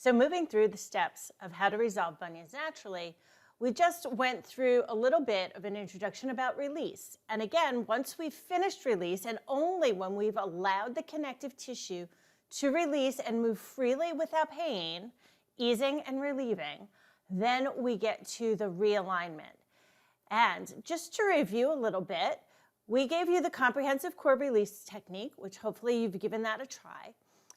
So moving through the steps of how to resolve bunions naturally, we just went through a little bit of an introduction about release. And again, once we've finished release, and only when we've allowed the connective tissue to release and move freely without pain, easing and relieving, then we get to the realignment. And just to review a little bit, we gave you the comprehensive core release technique, which hopefully you've given that a try.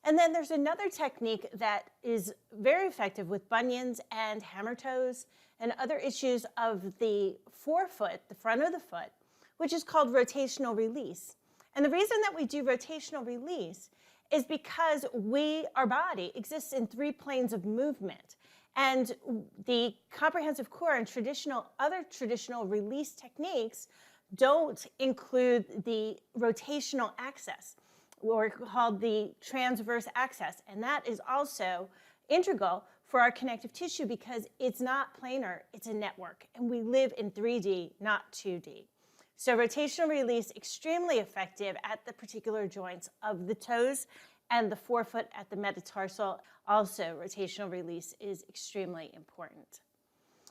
And then there's another technique that is very effective with bunions and hammer toes and other issues of the forefoot, the front of the foot, which is called rotational release. And the reason that we do rotational release is because our body exists in 3 planes of movement. And the comprehensive core and other traditional release techniques don't include the rotational axis, or called the transverse axis. And that is also integral for our connective tissue because it's not planar, it's a network. And we live in 3D, not 2D. So rotational release, extremely effective at the particular joints of the toes and the forefoot at the metatarsal. Also, rotational release is extremely important.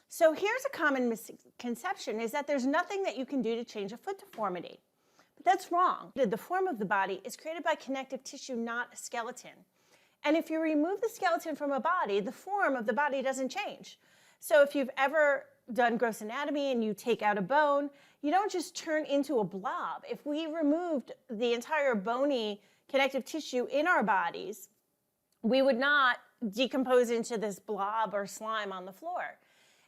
So here's a common misconception, is that there's nothing that you can do to change a foot deformity. But that's wrong. The form of the body is created by connective tissue, not a skeleton. And if you remove the skeleton from a body, the form of the body doesn't change. So if you've ever done gross anatomy and you take out a bone, you don't just turn into a blob. If we removed the entire bony connective tissue in our bodies, we would not decompose into this blob or slime on the floor.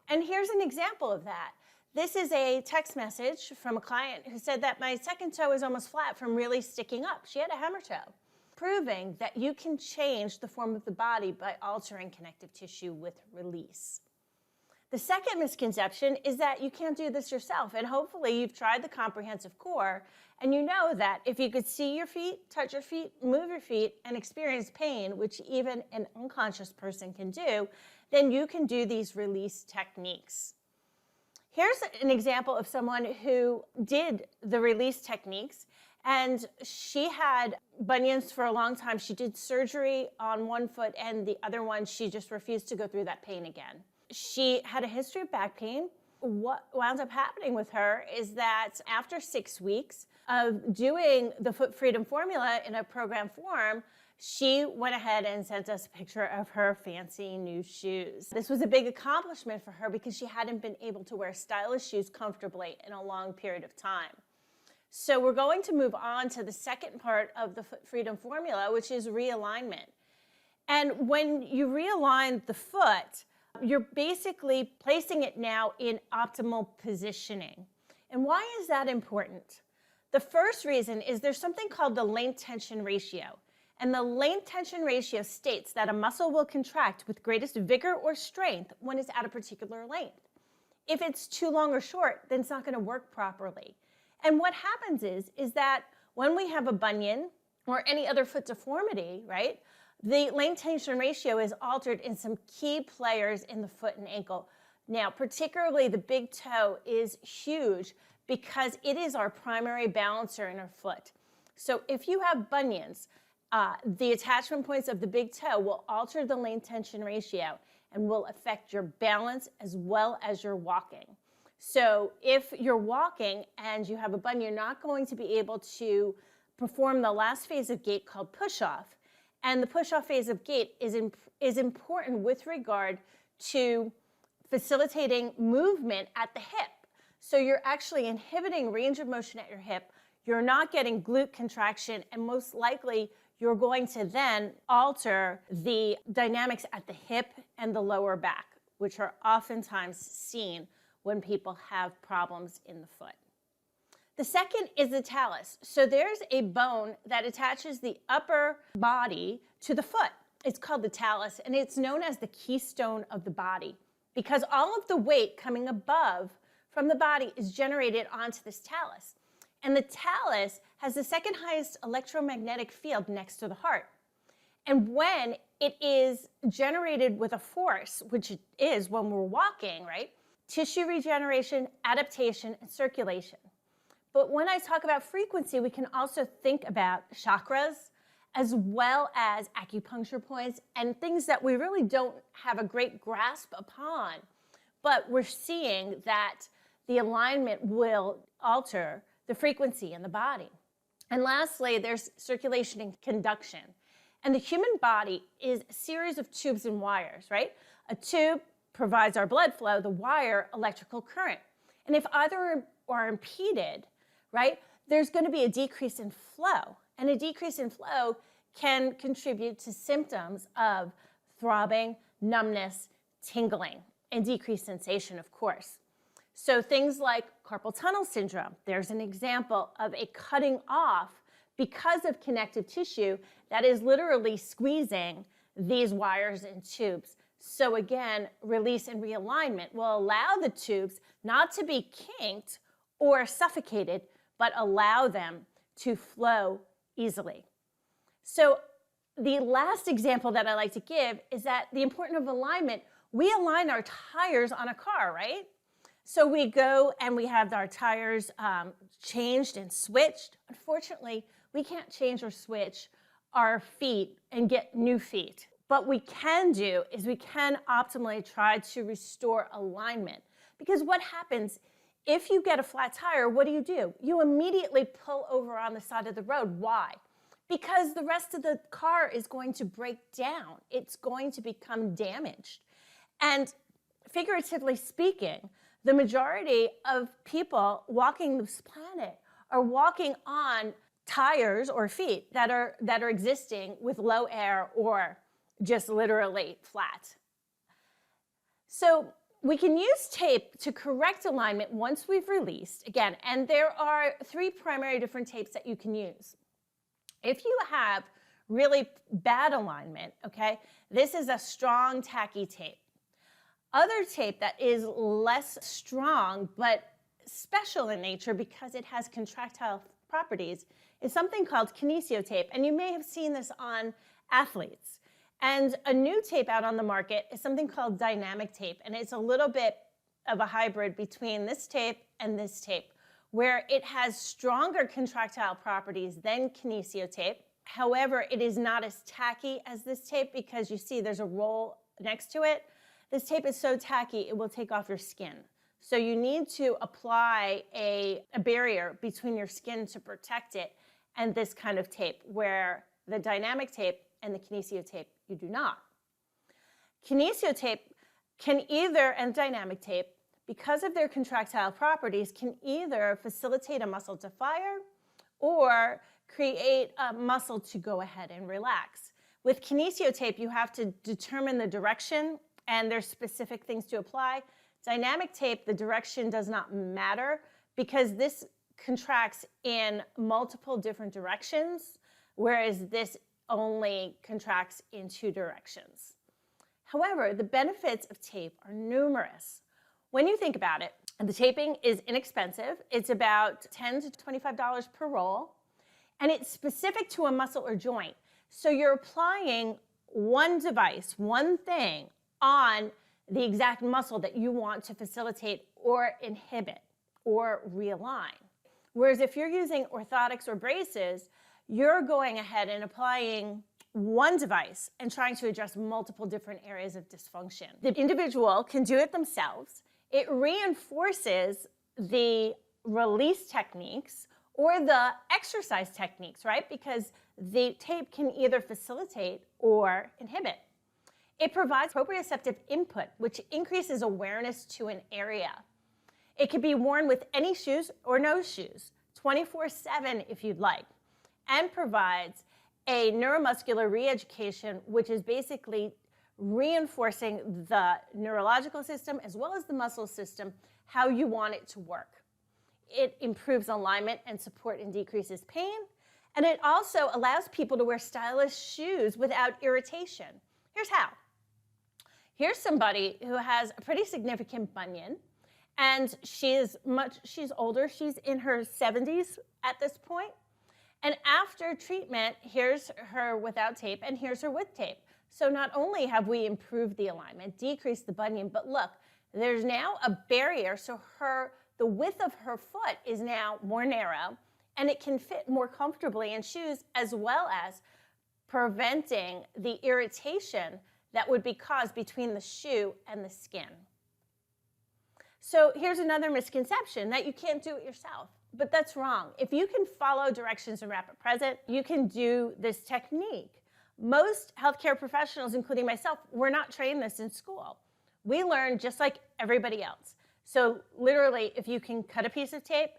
And here's an example of that. This is a text message from a client who said that my second toe is almost flat from really sticking up. She had a hammer toe, proving that you can change the form of the body by altering connective tissue with release. The second misconception is that you can't do this yourself, and hopefully you've tried the comprehensive core, and you know that if you could see your feet, touch your feet, move your feet, and experience pain, which even an unconscious person can do, then you can do these release techniques. Here's an example of someone who did the release techniques, and she had bunions for a long time. She did surgery on one foot, and the other one, she just refused to go through that pain again. She had a history of back pain. What wound up happening with her is that after 6 weeks of doing the Foot Freedom Formula in a program form, she went ahead and sent us a picture of her fancy new shoes. This was a big accomplishment for her because she hadn't been able to wear stylish shoes comfortably in a long period of time. So we're going to move on to the second part of the Foot Freedom Formula, which is realignment. And when you realign the foot, you're basically placing it now in optimal positioning. And why is that important? The first reason is there's something called the length tension ratio. And the length tension ratio states that a muscle will contract with greatest vigor or strength when it's at a particular length. If it's too long or short, then it's not going to work properly. And what happens is that when we have a bunion or any other foot deformity, right, the length tension ratio is altered in some key players in the foot and ankle. Now, particularly the big toe is huge because it is our primary balancer in our foot. So if you have bunions, the attachment points of the big toe will alter the length tension ratio and will affect your balance as well as your walking. So if you're walking and you have a bunion, you're not going to be able to perform the last phase of gait called push-off. And the push-off phase of gait is important with regard to facilitating movement at the hip. So you're actually inhibiting range of motion at your hip. You're not getting glute contraction, and most likely you're going to then alter the dynamics at the hip and the lower back, which are oftentimes seen when people have problems in the foot. The second is the talus. So there's a bone that attaches the upper body to the foot. It's called the talus, and it's known as the keystone of the body because all of the weight coming above from the body is generated onto this talus. And the talus has the second highest electromagnetic field next to the heart. And when it is generated with a force, which it is when we're walking, right? Tissue regeneration, adaptation, and circulation. But when I talk about frequency, we can also think about chakras as well as acupuncture points and things that we really don't have a great grasp upon. But we're seeing that the alignment will alter the frequency in the body. And lastly, there's circulation and conduction. And the human body is a series of tubes and wires, right? A tube provides our blood flow, the wire, electrical current. And if either are impeded, right, there's going to be a decrease in flow. And a decrease in flow can contribute to symptoms of throbbing, numbness, tingling, and decreased sensation, of course. So things like carpal tunnel syndrome, there's an example of a cutting off because of connective tissue that is literally squeezing these wires and tubes. So again, release and realignment will allow the tubes not to be kinked or suffocated, but allow them to flow easily. So the last example that I like to give is that the importance of alignment, we align our tires on a car, right? So we go and we have our tires changed and switched. Unfortunately, we can't change or switch our feet and get new feet. What we can do is we can optimally try to restore alignment. Because what happens if you get a flat tire, what do? You immediately pull over on the side of the road. Why? Because the rest of the car is going to break down. It's going to become damaged. And figuratively speaking, the majority of people walking this planet are walking on tires or feet that are existing with low air or just literally flat. So we can use tape to correct alignment once we've released, again, and there are 3 primary different tapes that you can use. If you have really bad alignment, okay, this is a strong, tacky tape. Other tape that is less strong but special in nature because it has contractile properties is something called kinesio tape, and you may have seen this on athletes. And a new tape out on the market is something called dynamic tape, and it's a little bit of a hybrid between this tape and this tape, where it has stronger contractile properties than kinesio tape. However, it is not as tacky as this tape because you see there's a roll next to it. This tape is so tacky, it will take off your skin. So you need to apply a barrier between your skin to protect it and this kind of tape, where the dynamic tape and the kinesio tape, you do not. Kinesio tape can either, and dynamic tape, because of their contractile properties, can either facilitate a muscle to fire or create a muscle to go ahead and relax. With kinesio tape, you have to determine the direction, and there's specific things to apply. Dynamic tape, the direction does not matter because this contracts in multiple different directions, whereas this only contracts in 2 directions. However, the benefits of tape are numerous. When you think about it, the taping is inexpensive. It's about $10 to $25 per roll, and it's specific to a muscle or joint. So you're applying one device, one thing, on the exact muscle that you want to facilitate or inhibit or realign. Whereas if you're using orthotics or braces, you're going ahead and applying one device and trying to address multiple different areas of dysfunction. The individual can do it themselves. It reinforces the release techniques or the exercise techniques, right? Because the tape can either facilitate or inhibit. It provides proprioceptive input, which increases awareness to an area. It can be worn with any shoes or no shoes, 24/7 if you'd like, and provides a neuromuscular re-education, which is basically reinforcing the neurological system as well as the muscle system, how you want it to work. It improves alignment and support and decreases pain, and it also allows people to wear stylish shoes without irritation. Here's how. Here's somebody who has a pretty significant bunion, and she's older. She's in her 70s at this point. And after treatment, here's her without tape, and here's her with tape. So not only have we improved the alignment, decreased the bunion, but look, there's now a barrier, so the width of her foot is now more narrow, and it can fit more comfortably in shoes, as well as preventing the irritation that would be caused between the shoe and the skin. So here's another misconception, that you can't do it yourself, but that's wrong. If you can follow directions in Rapid Present, you can do this technique. Most healthcare professionals, including myself, were not trained this in school. We learn just like everybody else. So literally, if you can cut a piece of tape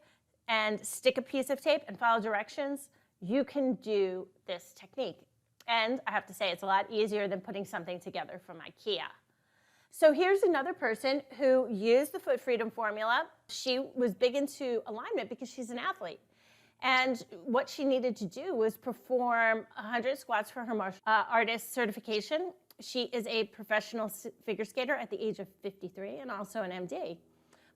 and stick a piece of tape and follow directions, you can do this technique. And I have to say, it's a lot easier than putting something together from IKEA. So here's another person who used the Foot Freedom Formula. She was big into alignment because she's an athlete. And what she needed to do was perform 100 squats for her martial artist certification. She is a professional figure skater at the age of 53 and also an MD.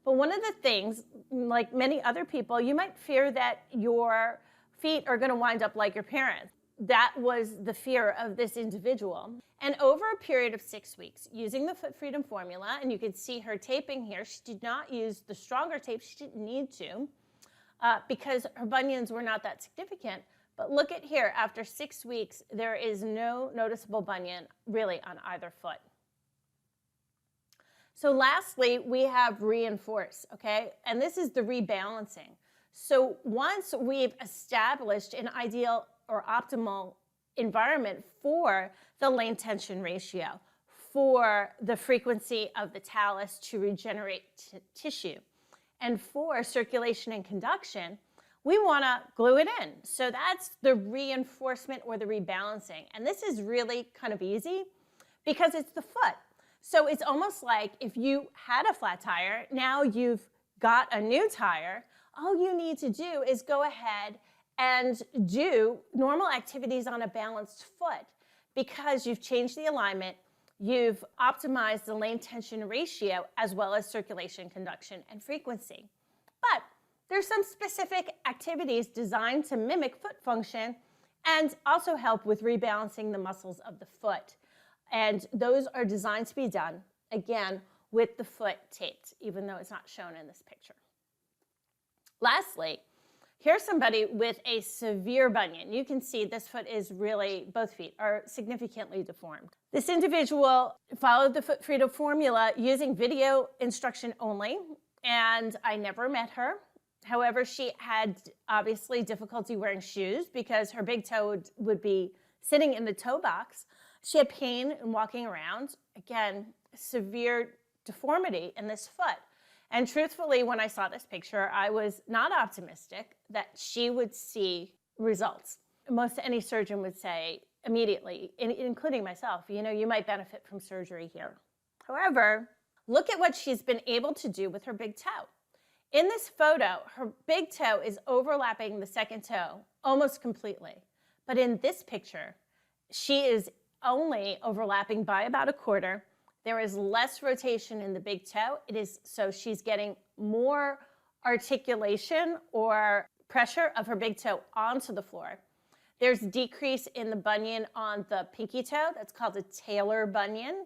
But one of the things, like many other people, you might fear that your feet are going to wind up like your parents. That was the fear of this individual. And over a period of 6 weeks, using the Foot Freedom Formula, and you can see her taping here, she did not use the stronger tape. She didn't need to because her bunions were not that significant. But look at here, after 6 weeks, there is no noticeable bunion really on either foot. So lastly, we have reinforce, okay? And this is the rebalancing. So once we've established an ideal or optimal environment for the lane tension ratio, for the frequency of the talus to regenerate tissue, and for circulation and conduction, we want to glue it in. So that's the reinforcement or the rebalancing. And this is really kind of easy because it's the foot. So it's almost like if you had a flat tire, now you've got a new tire, all you need to do is go ahead and do normal activities on a balanced foot because you've changed the alignment, you've optimized the lane tension ratio as well as circulation, conduction, and frequency. But there's some specific activities designed to mimic foot function and also help with rebalancing the muscles of the foot. And those are designed to be done, again, with the foot taped, even though it's not shown in this picture. Lastly, here's somebody with a severe bunion. You can see this foot is really, both feet are significantly deformed. This individual followed the Foot Freedom Formula using video instruction only, and I never met her. However, she had obviously difficulty wearing shoes because her big toe would be sitting in the toe box. She had pain in walking around. Again, severe deformity in this foot. And truthfully, when I saw this picture, I was not optimistic that she would see results. Most any surgeon would say immediately, including myself, you know, you might benefit from surgery here. However, look at what she's been able to do with her big toe. In this photo, her big toe is overlapping the second toe almost completely. But in this picture, she is only overlapping by about a quarter. There is less rotation in the big toe. So she's getting more articulation or pressure of her big toe onto the floor. There's decrease in the bunion on the pinky toe. That's called a talar bunion.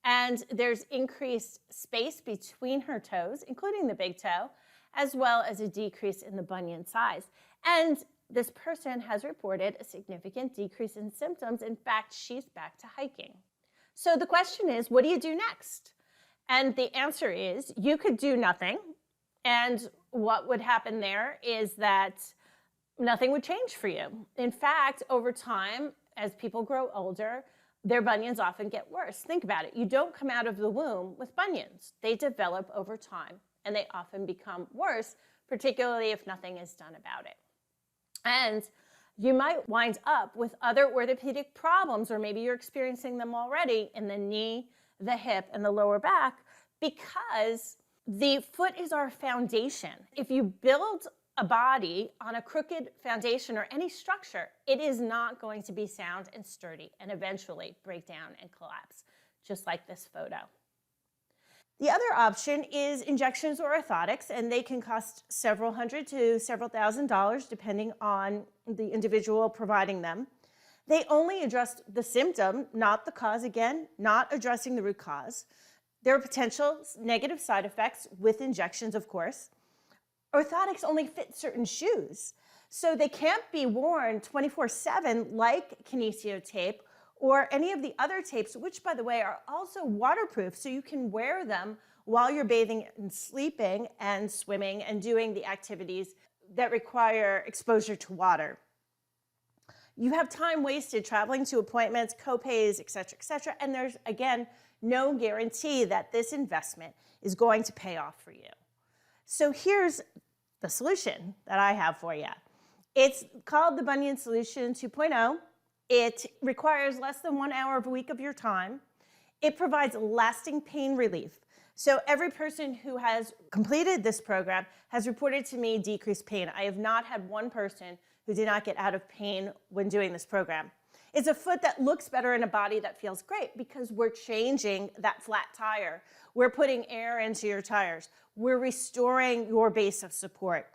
And there's increased space between her toes, including the big toe, as well as a decrease in the bunion size. And this person has reported a significant decrease in symptoms. In fact, she's back to hiking. So the question is, what do you do next? And the answer is, you could do nothing. And what would happen there is that nothing would change for you. In fact, over time, as people grow older, their bunions often get worse. Think about it. You don't come out of the womb with bunions. They develop over time, and they often become worse, particularly if nothing is done about it. And you might wind up with other orthopedic problems, or maybe you're experiencing them already in the knee, the hip, and the lower back, because the foot is our foundation. If you build a body on a crooked foundation or any structure, it is not going to be sound and sturdy and eventually break down and collapse, just like this photo. The other option is injections or orthotics, and they can cost several hundred to several $1,000s depending on the individual providing them. They only address the symptom, not the cause, again, not addressing the root cause. There are potential negative side effects with injections, of course. Orthotics only fit certain shoes. So they can't be worn 24/7 like Kinesio tape or any of the other tapes, which, by the way, are also waterproof, so you can wear them while you're bathing and sleeping and swimming and doing the activities that require exposure to water. You have time wasted traveling to appointments, co-pays, et cetera, and there's, again, no guarantee that this investment is going to pay off for you. So here's the solution that I have for you. It's called the Bunion Solution 2.0. It requires less than 1 hour of a week of your time. It provides lasting pain relief. So every person who has completed this program has reported to me decreased pain. I have not had one person who did not get out of pain when doing this program. It's a foot that looks better in a body that feels great because we're changing that flat tire. We're putting air into your tires. We're restoring your base of support.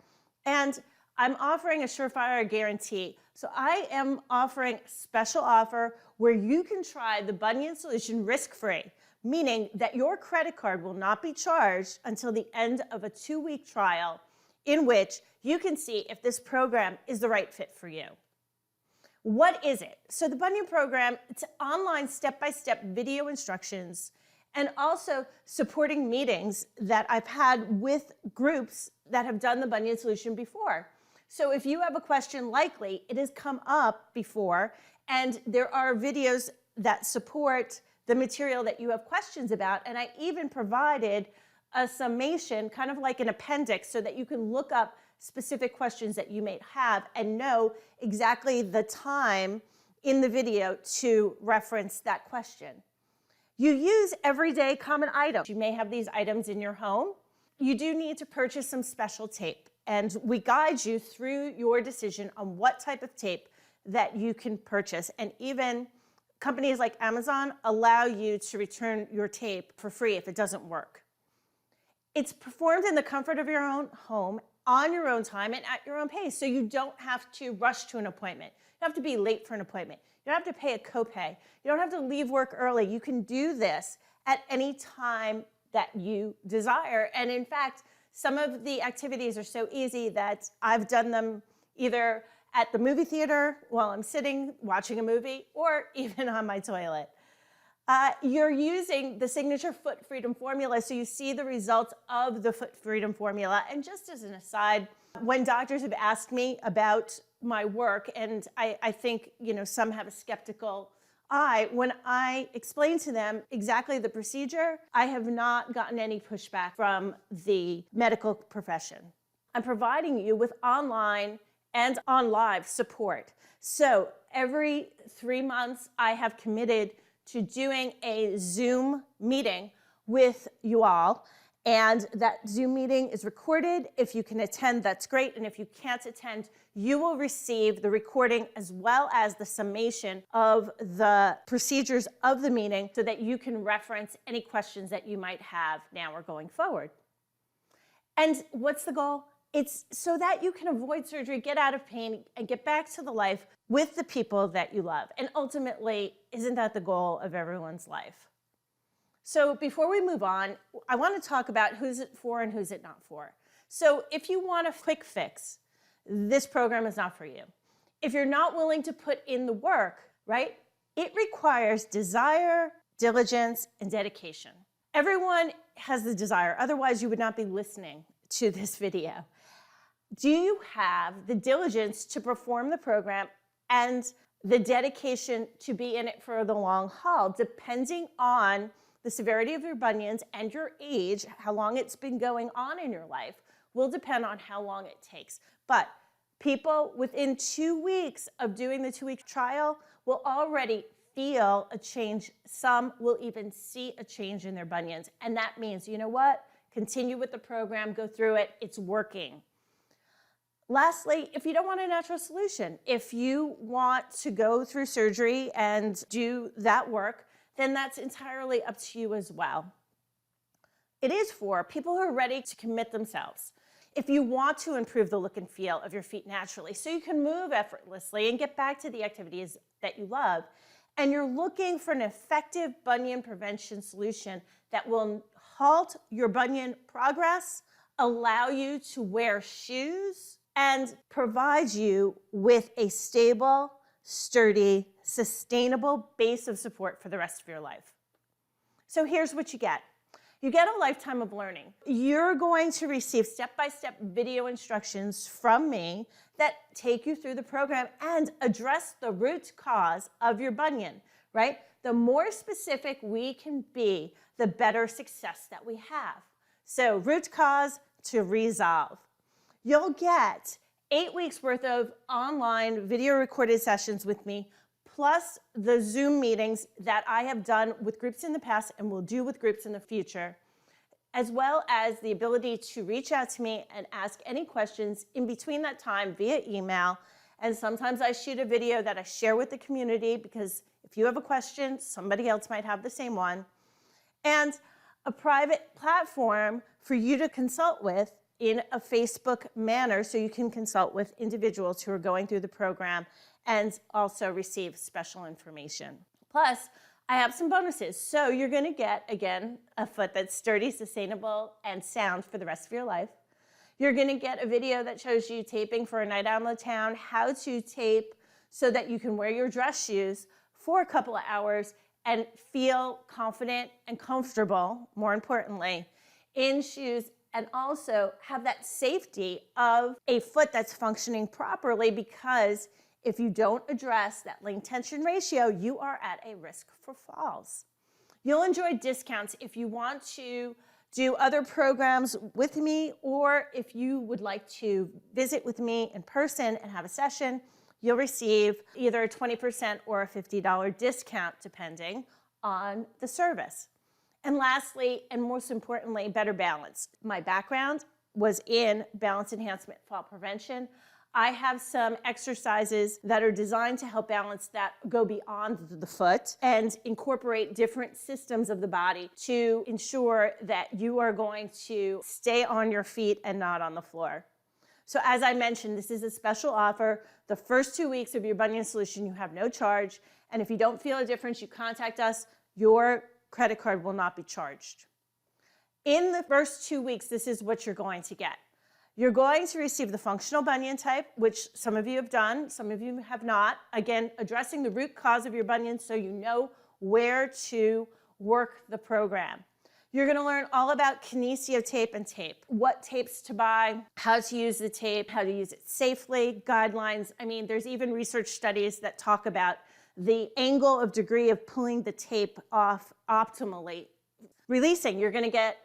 And I'm offering a surefire guarantee. So I am offering a special offer where you can try the Bunion Solution risk-free, meaning that your credit card will not be charged until the end of a 2-week trial in which you can see if this program is the right fit for you. What is it? So the Bunion program, it's online step-by-step video instructions and also supporting meetings that I've had with groups that have done the Bunion Solution before. So if you have a question, likely it has come up before, and there are videos that support the material that you have questions about, and I even provided a summation, kind of like an appendix, so that you can look up specific questions that you may have and know exactly the time in the video to reference that question. You use everyday common items. You may have these items in your home. You do need to purchase some special tape, and we guide you through your decision on what type of tape that you can purchase. And even companies like Amazon allow you to return your tape for free if it doesn't work. It's performed in the comfort of your own home, on your own time, and at your own pace, so you don't have to rush to an appointment. You don't have to be late for an appointment. You don't have to pay a copay. You don't have to leave work early. You can do this at any time that you desire. And in fact, some of the activities are so easy that I've done them either at the movie theater while I'm sitting watching a movie or even on my toilet. You're using the signature Foot Freedom Formula, so you see the results of the Foot Freedom Formula. And just as an aside, when doctors have asked me about my work, and I think some have a skeptical eye, when I explain to them exactly the procedure, I have not gotten any pushback from the medical profession. I'm providing you with online and on live support. So every 3 months, I have committed to doing a Zoom meeting with you all. And that Zoom meeting is recorded. If you can attend, that's great. And if you can't attend, you will receive the recording as well as the summation of the procedures of the meeting so that you can reference any questions that you might have now or going forward. And what's the goal? It's so that you can avoid surgery, get out of pain, and get back to the life with the people that you love. And ultimately, isn't that the goal of everyone's life? So before we move on, I want to talk about who's it for and who's it not for. So if you want a quick fix, this program is not for you. If you're not willing to put in the work, right, it requires desire, diligence, and dedication. Everyone has the desire, otherwise you would not be listening to this video. Do you have the diligence to perform the program and the dedication to be in it for the long haul, depending on the severity of your bunions and your age? How long it's been going on in your life will depend on how long it takes. But people within 2 weeks of doing the 2-week trial will already feel a change. Some will even see a change in their bunions. And that means, you know what? Continue with the program, go through it, it's working. Lastly, if you don't want a natural solution, if you want to go through surgery and do that work, then that's entirely up to you as well. It is for people who are ready to commit themselves. If you want to improve the look and feel of your feet naturally so you can move effortlessly and get back to the activities that you love, and you're looking for an effective bunion prevention solution that will halt your bunion progress, allow you to wear shoes and provide you with a stable, sturdy, sustainable base of support for the rest of your life. So here's what you get. You get a lifetime of learning. You're going to receive step-by-step video instructions from me that take you through the program and address the root cause of your bunion, right? The more specific we can be, the better success that we have. So root cause to resolve. You'll get 8 weeks worth of online video recorded sessions with me, plus the Zoom meetings that I have done with groups in the past and will do with groups in the future, as well as the ability to reach out to me and ask any questions in between that time via email. And sometimes I shoot a video that I share with the community, because if you have a question, somebody else might have the same one. And a private platform for you to consult with in a Facebook manner, so you can consult with individuals who are going through the program and also receive special information. Plus, I have some bonuses. So you're gonna get, again, a foot that's sturdy, sustainable, and sound for the rest of your life. You're gonna get a video that shows you taping for a night out in the town, how to tape so that you can wear your dress shoes for a couple of hours and feel confident and comfortable, more importantly, in shoes, and also have that safety of a foot that's functioning properly, because if you don't address that length tension ratio, you are at a risk for falls. You'll enjoy discounts if you want to do other programs with me, or if you would like to visit with me in person and have a session, you'll receive either a 20% or a $50 discount, depending on the service. And lastly, and most importantly, better balance. My background was in balance enhancement, fall prevention. I have some exercises that are designed to help balance that go beyond the foot and incorporate different systems of the body to ensure that you are going to stay on your feet and not on the floor. So as I mentioned, this is a special offer. The first 2 weeks of your bunion solution, you have no charge. And if you don't feel a difference, you contact us. Your credit card will not be charged. In the first 2 weeks, this is what you're going to get. You're going to receive the functional bunion type, which some of you have done, some of you have not. Again, addressing the root cause of your bunion so you know where to work the program. You're going to learn all about kinesio tape and tape, what tapes to buy, how to use the tape, how to use it safely, guidelines. I mean, there's even research studies that talk about the angle of degree of pulling the tape off optimally. Releasing, you're going to get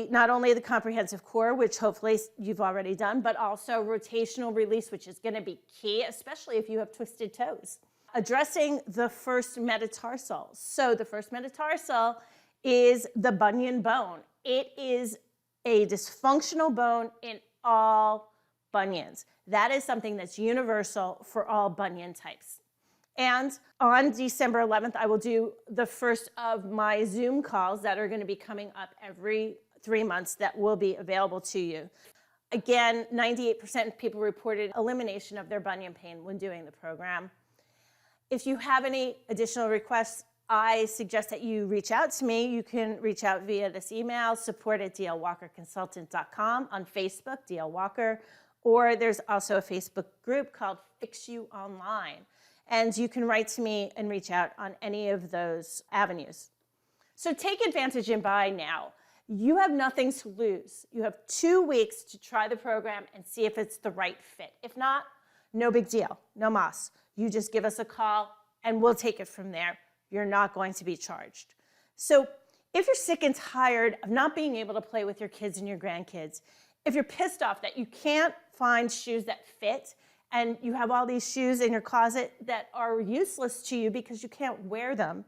not only the comprehensive core, which hopefully you've already done, but also rotational release, which is going to be key, especially if you have twisted toes. Addressing the first metatarsal. So the first metatarsal is the bunion bone. It is a dysfunctional bone in all bunions. That is something that's universal for all bunion types. And on December 11th, I will do the first of my Zoom calls that are going to be coming up every 3 months that will be available to you. Again, 98% of people reported elimination of their bunion pain when doing the program. If you have any additional requests, I suggest that you reach out to me. You can reach out via this email, support@dlwalkerconsultant.com, on Facebook, DL Walker, or there's also a Facebook group called Fix You Online. And you can write to me and reach out on any of those avenues. So take advantage and buy now. You have nothing to lose. You have 2 weeks to try the program and see if it's the right fit. If not, no big deal, no mas. You just give us a call and we'll take it from there. You're not going to be charged. So if you're sick and tired of not being able to play with your kids and your grandkids, if you're pissed off that you can't find shoes that fit, and you have all these shoes in your closet that are useless to you because you can't wear them,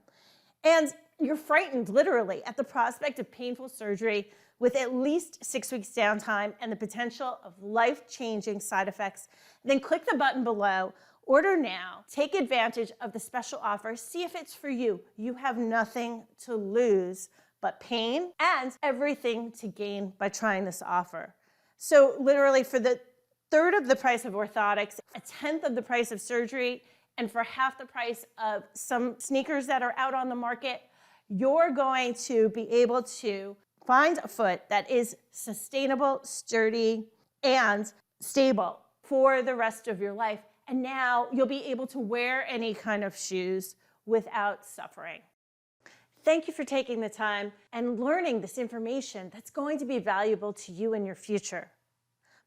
and you're frightened, literally, at the prospect of painful surgery with at least 6 weeks downtime and the potential of life-changing side effects, then click the button below, order now, take advantage of the special offer, see if it's for you. You have nothing to lose but pain and everything to gain by trying this offer. So literally, for the third of the price of orthotics, a tenth of the price of surgery, and for half the price of some sneakers that are out on the market, you're going to be able to find a foot that is sustainable, sturdy, and stable for the rest of your life. And now you'll be able to wear any kind of shoes without suffering. Thank you for taking the time and learning this information that's going to be valuable to you in your future.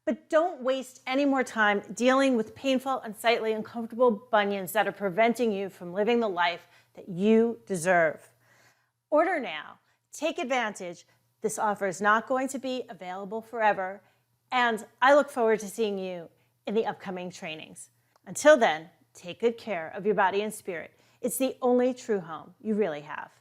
But don't waste any more time dealing with painful, unsightly, uncomfortable bunions that are preventing you from living the life that you deserve. Order now. Take advantage. This offer is not going to be available forever, and I look forward to seeing you in the upcoming trainings. Until then, take good care of your body and spirit. It's the only true home you really have.